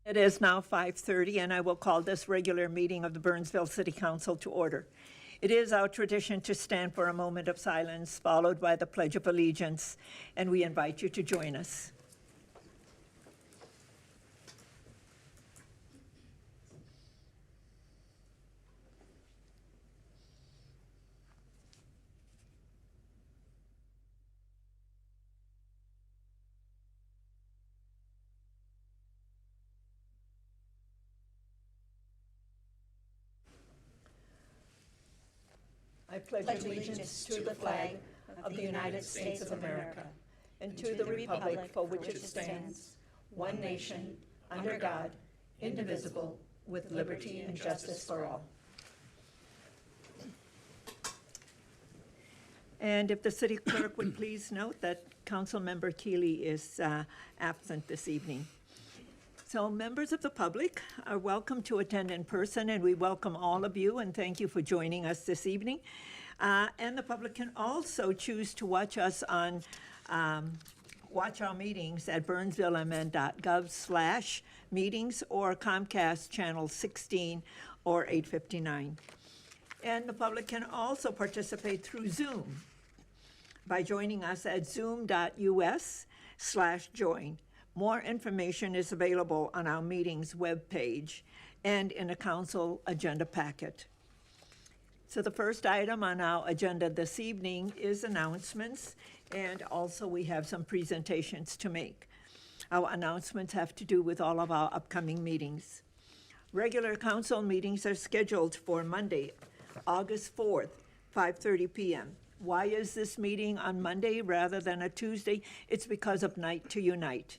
It is now 5:30, and I will call this regular meeting of the Burnsville City Council to order. It is our tradition to stand for a moment of silence, followed by the Pledge of Allegiance, and we invite you to join us. I pledge allegiance to the flag of the United States of America and to the republic for which it stands, one nation, under God, indivisible, with liberty and justice for all. And if the city clerk would please note that Councilmember Keeley is absent this evening. So members of the public are welcome to attend in person, and we welcome all of you, and thank you for joining us this evening. And the public can also choose to watch us on, watch our meetings at burnsvillemn.gov/meetings or Comcast Channel 16 or 859. And the public can also participate through Zoom by joining us at zoom.us/join. More information is available on our meetings webpage and in a council agenda packet. So the first item on our agenda this evening is announcements, and also we have some presentations to make. Our announcements have to do with all of our upcoming meetings. Regular council meetings are scheduled for Monday, August 4th, 5:30 p.m. Why is this meeting on Monday rather than a Tuesday? It's because of Night to Unite.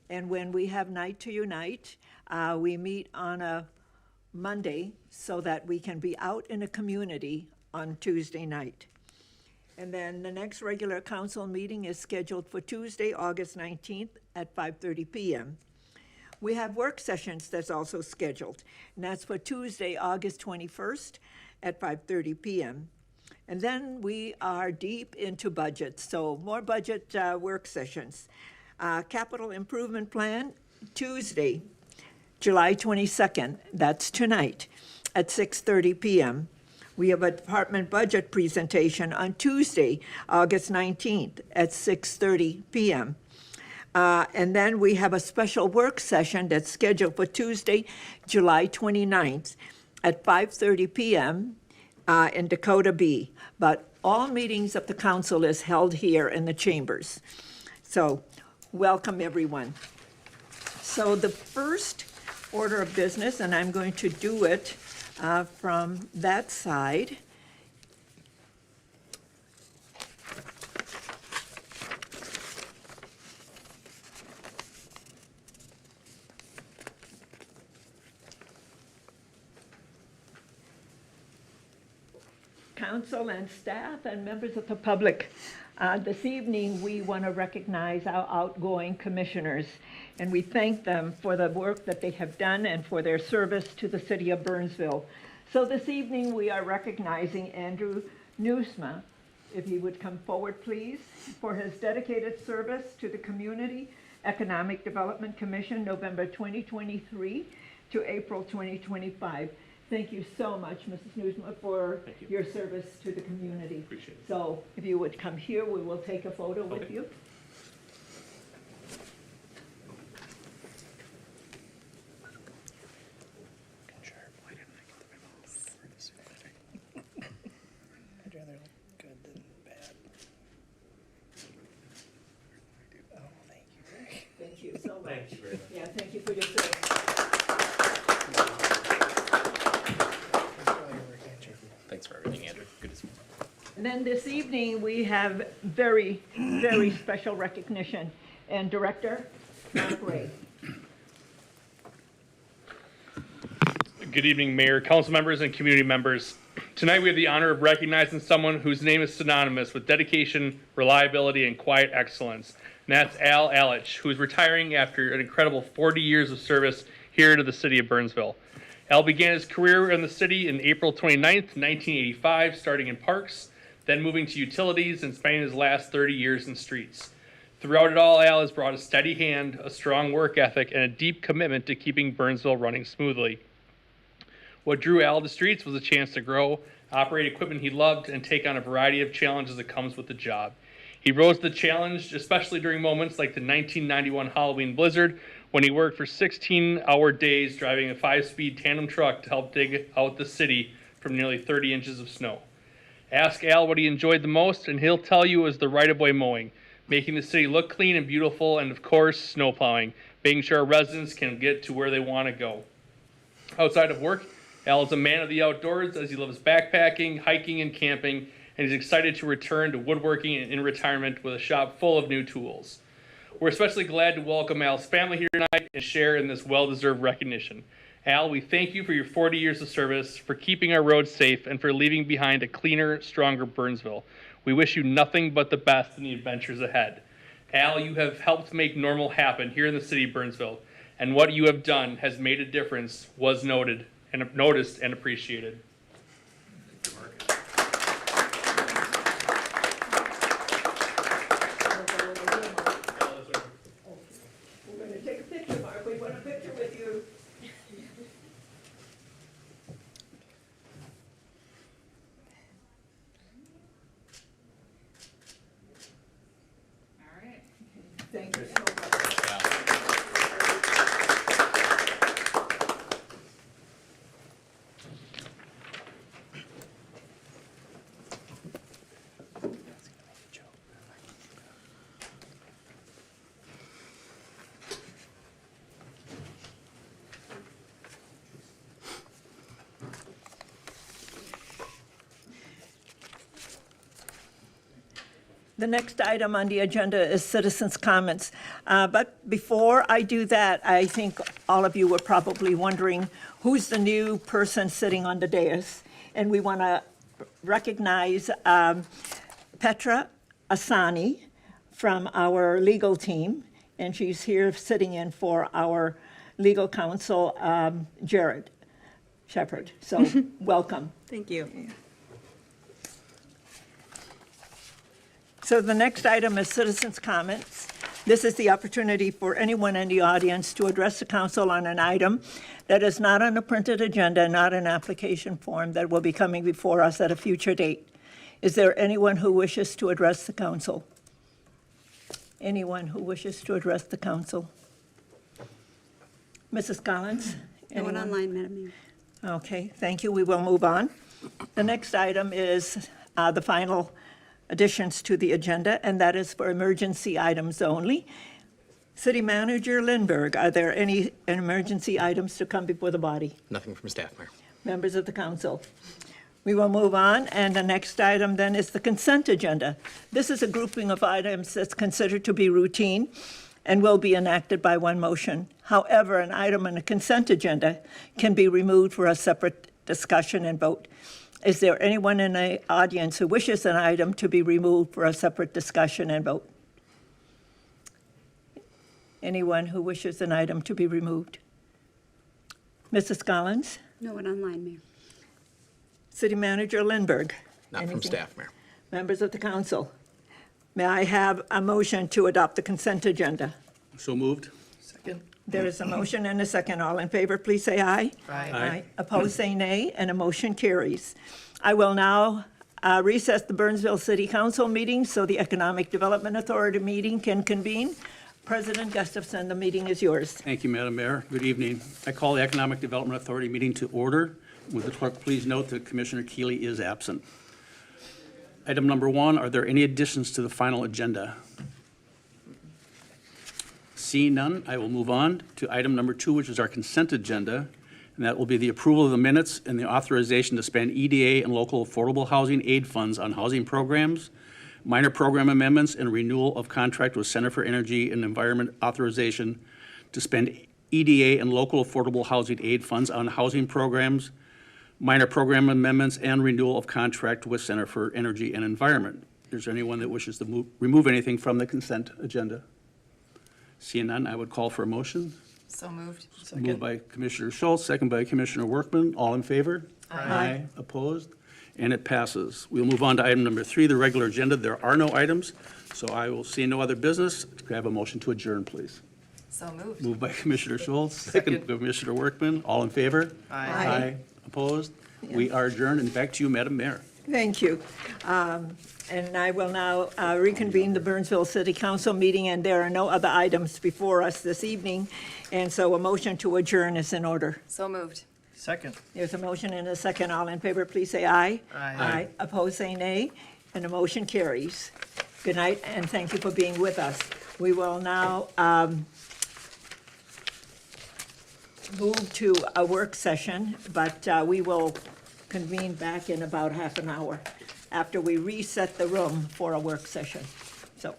And when we have Night to Unite, we meet on a Monday so that we can be out in the community on Tuesday night. And then the next regular council meeting is scheduled for Tuesday, August 19th at 5:30 p.m. We have work sessions that's also scheduled, and that's for Tuesday, August 21st at 5:30 p.m. And then we are deep into budget, so more budget work sessions. Capital Improvement Plan, Tuesday, July 22nd, that's tonight, at 6:30 p.m. We have a department budget presentation on Tuesday, August 19th, at 6:30 p.m. And then we have a special work session that's scheduled for Tuesday, July 29th, at 5:30 p.m. In Dakota B. But all meetings of the council is held here in the chambers. So, welcome, everyone. So the first order of business, and I'm going to do it from that side. Council and staff and members of the public, this evening we want to recognize our outgoing commissioners, and we thank them for the work that they have done and for their service to the city of Burnsville. So this evening we are recognizing Andrew Newsma, if he would come forward please, for his dedicated service to the Community Economic Development Commission, November 2023 to April 2025. Thank you so much, Mrs. Newsma, for your service to the community. Appreciate it. So if you would come here, we will take a photo with you. I'd rather look good than bad. Oh, thank you, Rick. Thank you so much. Thank you very much. Yeah, thank you for your service. Thanks for everything, Andrew. Good to see you. And then this evening, we have very, very special recognition. And Director Mark Ray. Good evening, Mayor, council members, and community members. Tonight we have the honor of recognizing someone whose name is synonymous with dedication, reliability, and quiet excellence. And that's Al Alich, who is retiring after an incredible 40 years of service here to the city of Burnsville. Al began his career in the city in April 29th, 1985, starting in parks, then moving to utilities and spending his last 30 years in streets. Throughout it all, Al has brought a steady hand, a strong work ethic, and a deep commitment to keeping Burnsville running smoothly. What drew Al to streets was a chance to grow, operate equipment he loved, and take on a variety of challenges that comes with the job. He rose to the challenge, especially during moments like the 1991 Halloween blizzard, when he worked for 16-hour days driving a 5-speed tandem truck to help dig out the city from nearly 30 inches of snow. Ask Al what he enjoyed the most, and he'll tell you it was the right-of-way mowing, making the city look clean and beautiful, and of course, snow plowing, making sure our residents can get to where they want to go. Outside of work, Al is a man of the outdoors as he loves backpacking, hiking, and camping, and he's excited to return to woodworking in retirement with a shop full of new tools. We're especially glad to welcome Al's family here tonight and share in this well-deserved recognition. Al, we thank you for your 40 years of service, for keeping our roads safe, and for leaving behind a cleaner, stronger Burnsville. We wish you nothing but the best in the adventures ahead. Al, you have helped make normal happen here in the city of Burnsville, and what you have done has made a difference, was noted and noticed and appreciated. We're going to take a picture, Mark. We want a picture with you. All right. Thank you so much. The next item on the agenda is citizens' comments. But before I do that, I think all of you were probably wondering who's the new person sitting on the dais. And we want to recognize Petra Asani from our legal team. And she's here sitting in for our legal counsel, Jared Shepherd. So welcome. Thank you. So the next item is citizens' comments. This is the opportunity for anyone in the audience to address the council on an item that is not on a printed agenda, not an application form that will be coming before us at a future date. Is there anyone who wishes to address the council? Anyone who wishes to address the council? Mrs. Collins? No one Anyone? online, Madam Mayor. Okay, thank you. We will move on. The next item is the final additions to the agenda, and that is for emergency items only. City Manager Lindberg, are there any emergency items to come before the body? Nothing from staff, Mayor. Members of the council? We will move on, and the next item then is the consent agenda. This is a grouping of items that's considered to be routine and will be enacted by one motion. However, an item on the consent agenda can be removed for a separate discussion and vote. Is there anyone in the audience who wishes an item to be removed for a separate discussion and vote? Anyone who wishes an item to be removed? Mrs. Collins? No one online, Mayor. City Manager Lindberg? Not from Anything? staff, Mayor. Members of the council? May I have a motion to adopt the consent agenda? So moved. Second. There is a motion and a second. All in favor, please say aye. Aye. Opposed, say nay, and a motion carries. I will now recess the Burnsville City Council meeting so the Economic Development Authority meeting can convene. President Gustafson, the meeting is yours. Thank you, Madam Mayor. Good evening. I call the Economic Development Authority meeting to order. Would the clerk please note that Commissioner Keeley is absent. Item number 1, are there any additions to the final agenda? Seeing none, I will move on to item number 2, which is our consent agenda, and that will be the approval of the minutes and the authorization to spend EDA and local affordable housing aid funds on housing programs, minor program amendments, and renewal of contract with Center for Energy and Environment authorization to spend EDA and local affordable housing aid funds on housing programs, minor program amendments, and renewal of contract with Center for Energy and Environment. Is there anyone that wishes to remove anything from the consent agenda? Seeing none, I would call for a motion. So moved. Moved by Commissioner Schultz, second by Commissioner Workman. All in favor? Aye. Opposed? and it passes. We'll move on to item number 3, the regular agenda. There are no items, so I will see no other business. Could I have a motion to adjourn, please? So moved. Moved by Commissioner Schultz, second by Commissioner Workman. All in favor? Aye. Opposed? We are adjourned, and back to you, Madam Mayor. Thank you. And I will now reconvene the Burnsville City Council meeting, and there are no other items before us this evening, and so a motion to adjourn is in order. So moved. Second. There's a motion and a second. All in favor, please say aye. Aye. Opposed, say nay, and the motion carries. Good night, and thank you for being with us. We will now move to a work session, but we will convene back in about half an hour after we reset the room for a work session. So